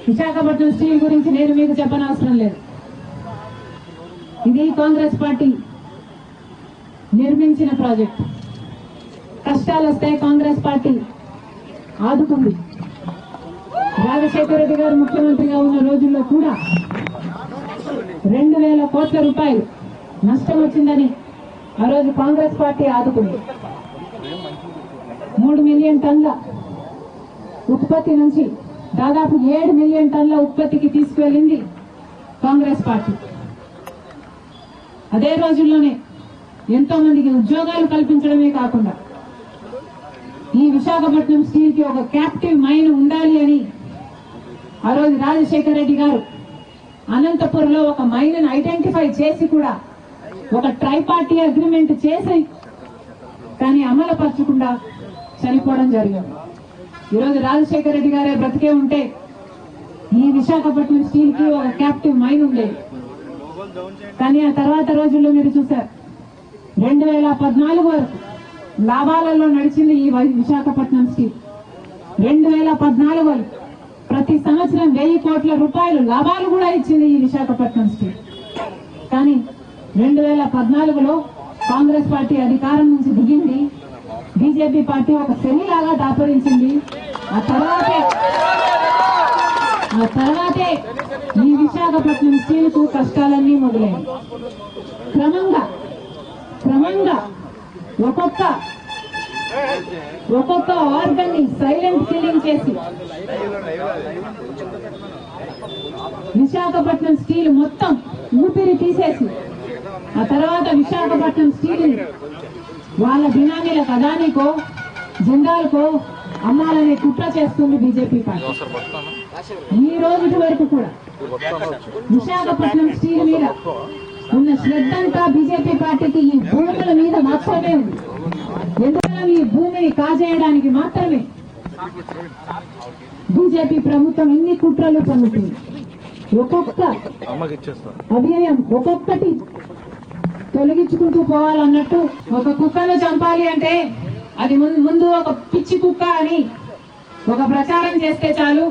Visakhapatnam steel గురించి నేను మీకు చెప్పనవసరం లేదు. ఇది కాంగ్రెస్ పార్టీ నిర్మించిన ప్రాజెక్ట్. కష్టాలు వస్తే కాంగ్రెస్ పార్టీ ఆదుకుంది. రాజశేఖర రెడ్డి గారు ముఖ్యమంత్రిగా ఉన్న రోజుల్లో కూడా 2,000 కోట్ల రూపాయలు నష్టం వచ్చిందని ఆ రోజు కాంగ్రెస్ పార్టీ ఆదుకుంది. 3 మిలియన్ టన్ల ఉత్పత్తి నుంచి దాదాపు 7 మిలియన్ టన్ల ఉత్పత్తికి తీసుకువెళ్ళింది కాంగ్రెస్ పార్టీ. అదే రోజుల్లోనే ఎంతో మందికి ఉద్యోగాలు కల్పించడమే కాకుండా ఈ విశాఖపట్నం స్టీల్ కి ఒక క్యాప్టివ్ మైన్ ఉండాలి అని ఆ రోజు రాజశేఖర రెడ్డి గారు అనంతపురంలో ఒక మైన్ ఐడెంటిఫై చేసి కూడా ఒక ట్రైపార్టీ అగ్రిమెంట్ చేసి కానీ అమలు పరచకుండా చనిపోవడం జరిగింది. ఈరోజు రాజశేఖర రెడ్డి గారే బ్రతికే ఉంటే ఈ విశాఖపట్నం స్టీల్ కి ఒక క్యాప్టివ్ మైన్ ఉండేది. కానీ ఆ తర్వాత రోజుల్లో మీరు చూశారు 2014 వరకు లాభాలలో నడిచింది ఈ విశాఖపట్నం స్టీల్. 2014 వరకు ప్రతి సంవత్సరం 1000 కోట్ల రూపాయలు లాభాలు కూడా ఇచ్చింది ఈ విశాఖపట్నం స్టీల్. కానీ 2014లో కాంగ్రెస్ పార్టీ అధికారం నుంచి దిగింది. బీజేపీ పార్టీ ఒక శనిలాగా దాపరించింది. ఆ తర్వాతే ఈ విశాఖపట్నం స్టీల్ కు కష్టాలన్నీ మొదలయ్యాయి. క్రమంగా ఒక్కొక్క ఆర్గన్ ని సైలెంట్ కిల్లింగ్ చేసి విశాఖపట్నం స్టీల్ మొత్తం ఊపిరి తీసేసి ఆ తర్వాత విశాఖపట్నం స్టీల్ వాళ్ళ బినామీల అదానికో జిందాల్కో అమ్మాలనే కుట్ర చేస్తుంది బీజేపీ పార్టీ. ఈ రోజు వరకు కూడా విశాఖపట్నం స్టీల్ మీద ఉన్న శ్రద్ధంతా బీజేపీ పార్టీకి ఈ భూముల మీద మాత్రమే ఉంది. ఎందుకంటే ఈ భూమిని కాజేయడానికి మాత్రమే బీజేపీ ప్రభుత్వం ఇన్ని కుట్రలు పన్నుతుంది. ఒక్కొక్క అభినయం ఒక్కొక్కటి తొలగించుకుంటూ పోవాలన్నట్టు ఒక కుక్కను చంపాలి అంటే అది ముందు ఒక పిచ్చి కుక్క అని ఒక ప్రచారం చేస్తే చాలు,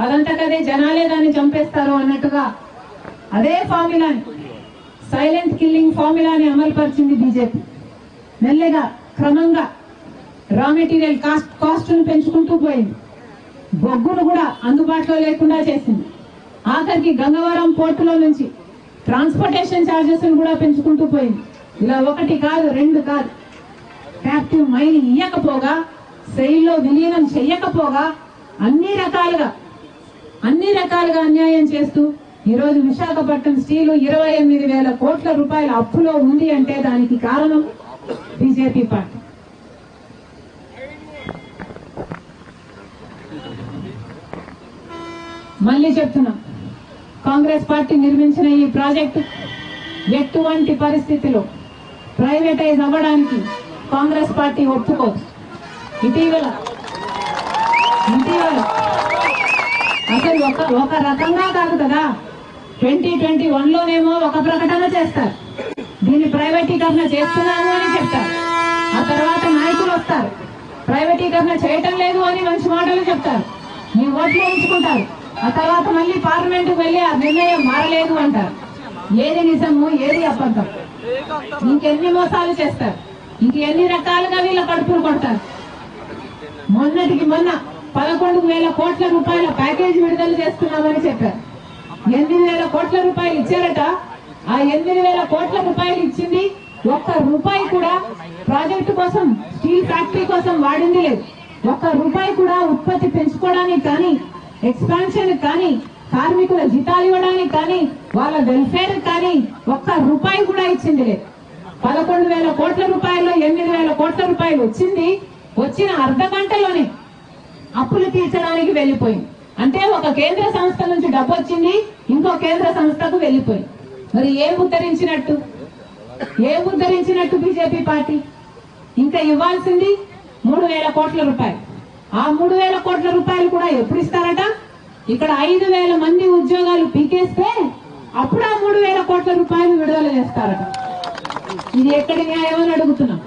అదంతకదే జనాలే దాన్ని చంపేస్తారు అన్నట్టుగా అదే ఫార్ములాని సైలెంట్ కిల్లింగ్ ఫార్ములాని అమలుపరిచింది బీజేపీ. మెల్లగా క్రమంగా రా మెటీరియల్ కాస్ట్ను పెంచుకుంటూ పోయింది. బొగ్గును కూడా అందుబాటులో లేకుండా చేసింది. ఆఖరికి గంగవరం పోర్టులో నుంచి ట్రాన్స్పోర్టేషన్ ఛార్జెస్ కూడా పెంచుకుంటూ పోయింది. ఇలా 1 కాదు 2 కాదు. క్యాప్టివ్ మైన్ ఇయ్యకపోగా, సెయిల్లో విలీనం చెయ్యకపోగా అన్ని రకాలుగా అన్యాయం చేస్తూ ఈరోజు విశాఖపట్నం స్టీల్ 28,000 కోట్ల రూపాయల అప్పులో ఉంది అంటే దానికి కారణం బీజేపీ పార్టీ. మళ్ళీ చెప్తున్నా, కాంగ్రెస్ పార్టీ నిర్మించిన ఈ ప్రాజెక్టు ఎటువంటి పరిస్థితిలో ప్రైవేటైజ్ అవ్వడానికి కాంగ్రెస్ పార్టీ ఒప్పుకోదు. ఇటీవల అసలు ఒక రకంగా కాదు కదా, 2021లోనేమో ఒక ప్రకటన చేస్తారు, దీన్ని ప్రైవేటీకరణ చేస్తున్నాము అని చెప్తారు. ఆ తర్వాత నాయకులు వస్తారు, ప్రైవేటీకరణ చేయటం లేదు అని మంచి మాటలు చెప్తారు, మీ ఓట్లు ఉంచుకుంటారు. ఆ తర్వాత మళ్ళీ పార్లమెంటుకు వెళ్లి ఆ నిర్ణయం మారలేదు అంటారు. ఏది నిజము ఏది అబద్ధం? ఇంకెన్ని మోసాలు చేస్తారు, ఇంకెన్ని రకాలుగా వీళ్ళ కడుపులు కొడతారు. మొన్నటికి మొన్న 11,000 కోట్ల రూపాయల ప్యాకేజీ విడుదల చేస్తున్నామని చెప్పారు. 8,000 కోట్ల రూపాయలు ఇచ్చారట. ఆ 8,000 కోట్ల రూపాయలు ఇచ్చింది ₹1 కూడా ప్రాజెక్టు కోసం, స్టీల్ ఫ్యాక్టరీ కోసం వాడింది లేదు. ₹1 కూడా ఉత్పత్తి పెంచుకోవడానికి కానీ, ఎక్స్పాన్షన్ కానీ, కార్మికుల జీతాలు ఇవ్వడానికి కానీ, వాళ్ళ వెల్ఫేర్ కానీ ₹1 కూడా ఇచ్చింది లేదు. 11,000 కోట్ల రూపాయల్లో 8,000 కోట్ల రూపాయలు వచ్చింది. వచ్చిన అర్ధ గంటలోనే అప్పులు తీర్చడానికి వెళ్లిపోయింది. అంటే ఒక కేంద్ర సంస్థ నుంచి డబ్బు వచ్చింది, ఇంకో కేంద్ర సంస్థకు వెళ్లిపోయింది. మరి ఏం ఉద్ధరించినట్టు బీజేపీ పార్టీ? ఇంకా ఇవ్వాల్సింది 3,000 కోట్ల రూపాయలు. ఆ 3,000 కోట్ల రూపాయలు కూడా ఎప్పుడు ఇస్తారట? ఇక్కడ 5,000 మంది ఉద్యోగాలు పీకేస్తే అప్పుడు ఆ 3,000 కోట్ల రూపాయలు విడుదల చేస్తారట. ఇది ఎక్కడి న్యాయం అని అడుగుతున్నాం.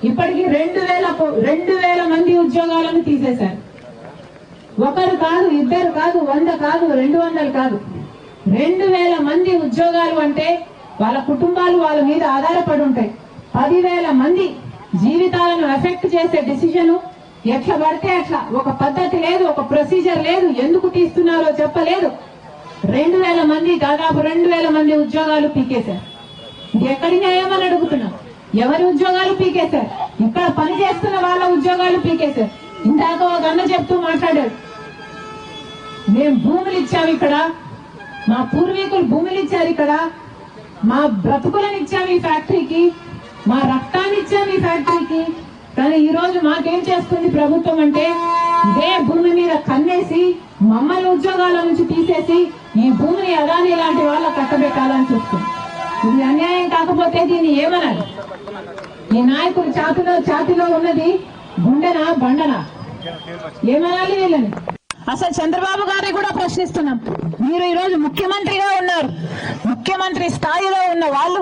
ఇప్పటికీ 2,000 మంది ఉద్యోగాలను తీసేశారు. ఒకరు కాదు, ఇద్దరు కాదు, 100 కాదు, 200 కాదు, 2000 మంది ఉద్యోగాలు అంటే వాళ్ళ కుటుంబాలు వాళ్ళ మీద ఆధారపడి ఉంటాయి. 10,000 మంది జీవితాలను ఎఫెక్ట్ చేసే డిసిజన్ ఎట్లా పడితే అట్లా, ఒక పద్ధతి లేదు, ఒక ప్రొసీజర్ లేదు, ఎందుకు తీస్తున్నారో చెప్పలేదు. 2000 మంది, దాదాపు 2000 మంది ఉద్యోగాలు పీకేశారు. ఇది ఎక్కడి న్యాయం అని అడుగుతున్నాం. ఎవరి ఉద్యోగాలు పీకేశారు? ఇక్కడ పని చేస్తున్న వాళ్ళ ఉద్యోగాలు పీకేశారు. ఇందాక ఒక అన్న చెప్తూ మాట్లాడాడు, మేము భూములు ఇచ్చాము, ఇక్కడ మా పూర్వీకులు భూములు ఇచ్చారు, ఇక్కడ మా బ్రతుకులను ఇచ్చాము ఈ ఫ్యాక్టరీకి, మా రక్తాన్ని ఇచ్చాము ఈ ఫ్యాక్టరీకి. కానీ ఈ రోజు మాకేం చేస్తుంది ప్రభుత్వం అంటే, ఇదే భూమి మీద కన్నేసి మమ్మల్ని ఉద్యోగాల నుంచి తీసేసి ఈ భూమిని అదాని లాంటి వాళ్ళ కట్టబెట్టాలని చూస్తుంది. ఇది అన్యాయం కాకపోతే దీన్ని ఏమనాలి? ఈ నాయకుడు ఛాతిలో ఉన్నది గుండెనా బండనా? ఏమనాలి వీళ్ళని? అసలు చంద్రబాబు గారిని కూడా ప్రశ్నిస్తున్నాం. మీరు ఈ రోజు ముఖ్యమంత్రిగా ఉన్నారు, ముఖ్యమంత్రి స్థాయిలో ఉన్న వాళ్ళు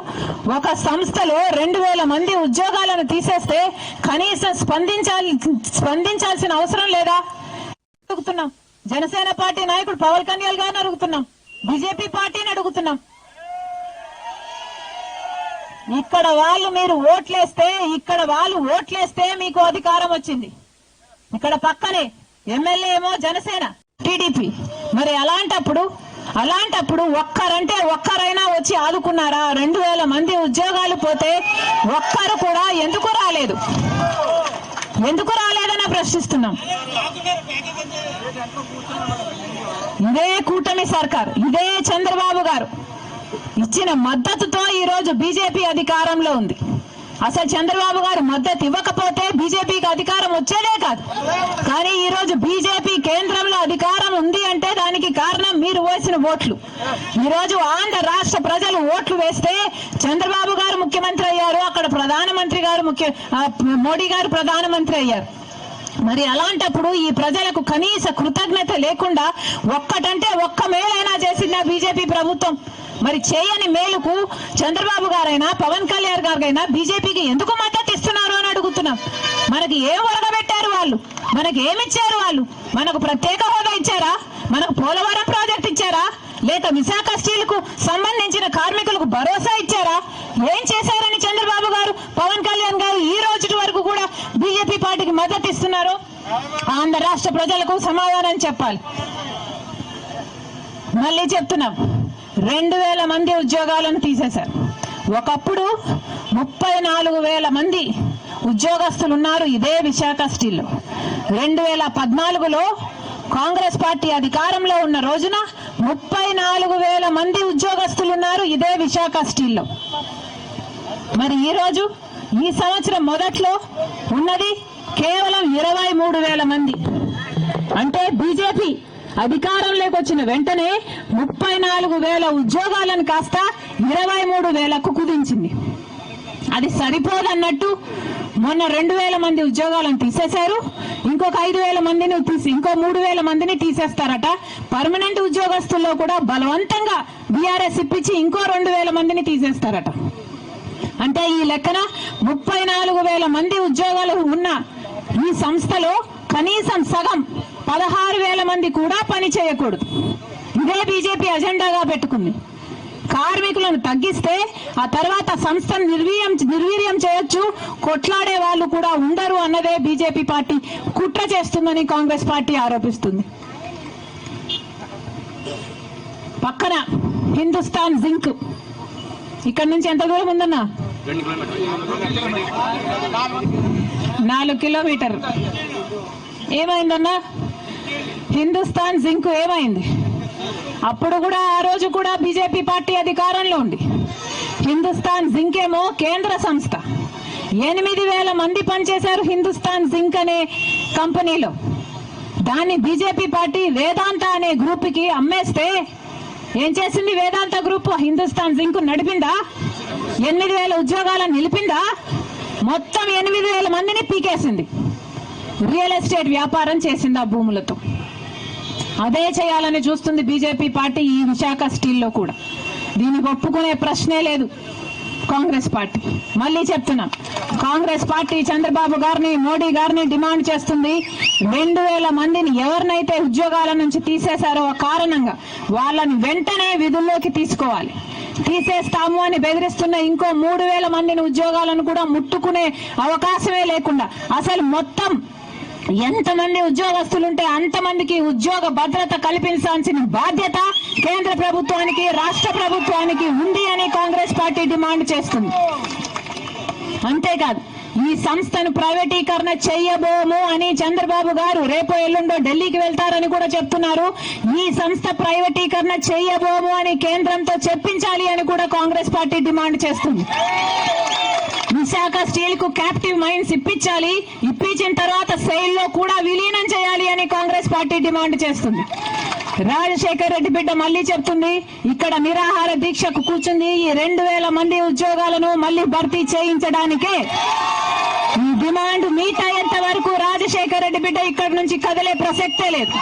ఒక సంస్థలో 2000 మంది ఉద్యోగాలను తీసేస్తే కనీసం స్పందించాల్సిన అవసరం లేదా అడుగుతున్నాం. జనసేన పార్టీ నాయకుడు పవన్ కళ్యాణ్ గారిని అడుగుతున్నాం, బీజేపీ పార్టీని అడుగుతున్నాం. ఇక్కడ వాళ్ళు ఓట్లేస్తే మీకు అధికారం వచ్చింది. ఇక్కడ పక్కనే ఎమ్మెల్యే ఏమో జనసేన, టీడీపీ. మరి అలాంటప్పుడు ఒక్కరైనా వచ్చి ఆదుకున్నారా? 2000 మంది ఉద్యోగాలు పోతే ఒక్కరు కూడా ఎందుకు రాలేదని ప్రశ్నిస్తున్నాం. ఇదే కూటమి సర్కార్, ఇదే చంద్రబాబు గారు ఇచ్చిన మద్దతుతో ఈ రోజు బీజేపీ అధికారంలో ఉంది. అసలు చంద్రబాబు గారు మద్దతు ఇవ్వకపోతే బీజేపీకి అధికారం వచ్చేదే కాదు. కానీ ఈ రోజు బీజేపీ కేంద్రంలో అధికారం ఉంది అంటే దానికి కారణం మీరు వేసిన ఓట్లు. ఈ రోజు ఆంధ్ర రాష్ట్ర ప్రజలు ఓట్లు వేస్తే చంద్రబాబు గారు ముఖ్యమంత్రి అయ్యారు, అక్కడ ప్రధానమంత్రి గారు మోడీ గారు ప్రధానమంత్రి అయ్యారు. మరి అలాంటప్పుడు ఈ ప్రజలకు కనీస కృతజ్ఞత లేకుండా ఒక్క మేలైనా చేసిందా బీజేపీ ప్రభుత్వం? మరి చేయని మేలుకు చంద్రబాబు గారైనా పవన్ కళ్యాణ్ గారైనా బీజేపీకి ఎందుకు మద్దతు ఇస్తున్నారు అని అడుగుతున్నాం. మనకి ఏం ఒరగబెట్టారు వాళ్ళు? మనకి ఏమిచ్చారు వాళ్ళు? మనకు ప్రత్యేక హోదా ఇచ్చారా? మనకు పోలవరం ప్రాజెక్ట్ ఇచ్చారా? లేక విశాఖ స్టీల్ కు సంబంధించిన కార్మికులకు భరోసా ఇచ్చారా? ఏం చేశారని చంద్రబాబు గారు పవన్ కళ్యాణ్ గారు ఈ రోజు వరకు కూడా బీజేపీ పార్టీకి మద్దతు ఇస్తున్నారు? ఆంధ్ర రాష్ట్ర ప్రజలకు సమాధానం చెప్పాలి. మళ్ళీ చెప్తున్నాం, 2000 మంది ఉద్యోగాలను తీసేశారు. ఒకప్పుడు 34,000 మంది ఉద్యోగస్తులు ఉన్నారు ఇదే విశాఖ స్టీల్లో. 2014లో కాంగ్రెస్ పార్టీ అధికారంలో ఉన్న రోజున 34,000 మంది ఉద్యోగస్తులు ఉన్నారు ఇదే విశాఖ స్టీల్లో. మరి ఈ సంవత్సరం మొదట్లో ఉన్నది కేవలం 23,000 మంది. అంటే బీజేపీ అధికారంలోకి వచ్చిన వెంటనే 34,000 ఉద్యోగాలను కాస్త 23,000కు కుదించింది. అది సరిపోదన్నట్టు మొన్న 2,000 మంది ఉద్యోగాలను తీసేశారు. ఇంకొక 5,000 మందిని ఇంకో 3,000 మందిని తీసేస్తారట. పర్మనెంట్ ఉద్యోగస్తుల్లో కూడా బలవంతంగా బీఆర్ఎస్ ఇప్పించి ఇంకో 2,000 మందిని తీసేస్తారట. అంటే ఈ లెక్కన 34,000 మంది ఉద్యోగాలు ఉన్న ఈ సంస్థలో కనీసం సగం 16,000 మంది కూడా పని చేయకూడదు. ఇదే బీజేపీ అజెండాగా పెట్టుకుంది. కార్మికులను తగ్గిస్తే ఆ తర్వాత సంస్థను నిర్వీర్యం చేయొచ్చు, కొట్లాడే వాళ్ళు కూడా ఉండరు అన్నదే బీజేపీ పార్టీ కుట్ర చేస్తుందని కాంగ్రెస్ పార్టీ ఆరోపిస్తుంది. పక్కన హిందుస్థాన్ జింక్ ఇక్కడ నుంచి ఎంత దూరం ఉందన్నా? 4 కిలోమీటర్. ఏమైందన్నా హిందుస్థాన్ జింక్? ఏమైంది? అప్పుడు కూడా ఆ రోజు కూడా బీజేపీ పార్టీ అధికారంలో ఉంది. హిందుస్థాన్ జింక్ ఏమో కేంద్ర సంస్థ. 8,000 మంది పనిచేశారు హిందుస్థాన్ జింక్ అనే కంపెనీలో. దాన్ని బీజేపీ పార్టీ వేదాంత అనే గ్రూప్కి అమ్మేస్తే ఏం చేసింది వేదాంత గ్రూప్? హిందుస్థాన్ జింక్ నడిపిందా? 8,000 ఉద్యోగాలను నిలిపిందా? మొత్తం 8,000 మందిని పీకేసింది. రియల్ ఎస్టేట్ వ్యాపారం చేసింది ఆ భూములతో. అదే చేయాలని చూస్తుంది బీజేపీ పార్టీ ఈ విశాఖ స్టీల్లో కూడా. దీనికి ఒప్పుకునే ప్రశ్నే లేదు. కాంగ్రెస్ పార్టీ. మళ్ళీ చెప్తున్నా, కాంగ్రెస్ పార్టీ చంద్రబాబు గారిని, మోడీ గారిని డిమాండ్ చేస్తుంది 2000 మందిని ఎవరినైతే ఉద్యోగాల నుంచి తీసేశారో ఆ కారణంగా వాళ్ళని వెంటనే విధుల్లోకి తీసుకోవాలి. తీసేస్తాము అని బెదిరిస్తున్న ఇంకో 3000 మందిని ఉద్యోగాలను కూడా ముట్టుకునే అవకాశమే లేకుండా అసలు మొత్తం ఎంతమంది ఉద్యోగస్తులుంటే అంతమందికి ఉద్యోగ భద్రత కల్పించాల్సిన బాధ్యత కేంద్ర ప్రభుత్వానికి, రాష్ట్ర ప్రభుత్వానికి ఉంది అని కాంగ్రెస్ పార్టీ డిమాండ్ చేస్తుంది. అంతేకాదు, ఈ సంస్థను ప్రైవేటీకరణ చేయబోము అని చంద్రబాబు గారు రేపు ఎల్లుండో ఢిల్లీకి వెళ్తారని కూడా చెప్తున్నారు. ఈ సంస్థ ప్రైవేటీకరణ చేయబోము అని కేంద్రంతో చెప్పించాలి అని కూడా కాంగ్రెస్ పార్టీ డిమాండ్ చేస్తుంది. విశాఖ స్టీల్ కు క్యాప్టివ్ మైన్స్ ఇప్పించాలి, ఇప్పించిన తర్వాత సెయిల్ లో కూడా విలీనం చేయాలి అని కాంగ్రెస్ పార్టీ డిమాండ్ చేస్తుంది. రాజశేఖర్ రెడ్డి బిడ్డ మళ్ళీ చెప్తుంది, ఇక్కడ నిరాహార దీక్షకు కూర్చుంది ఈ 2000 మంది ఉద్యోగాలను మళ్ళీ భర్తీ చేయించడానికే. ఈ డిమాండ్ మీట్ అయ్యేంత వరకు రాజశేఖర్ రెడ్డి బిడ్డ ఇక్కడ నుంచి కదిలే ప్రసక్తే లేదు.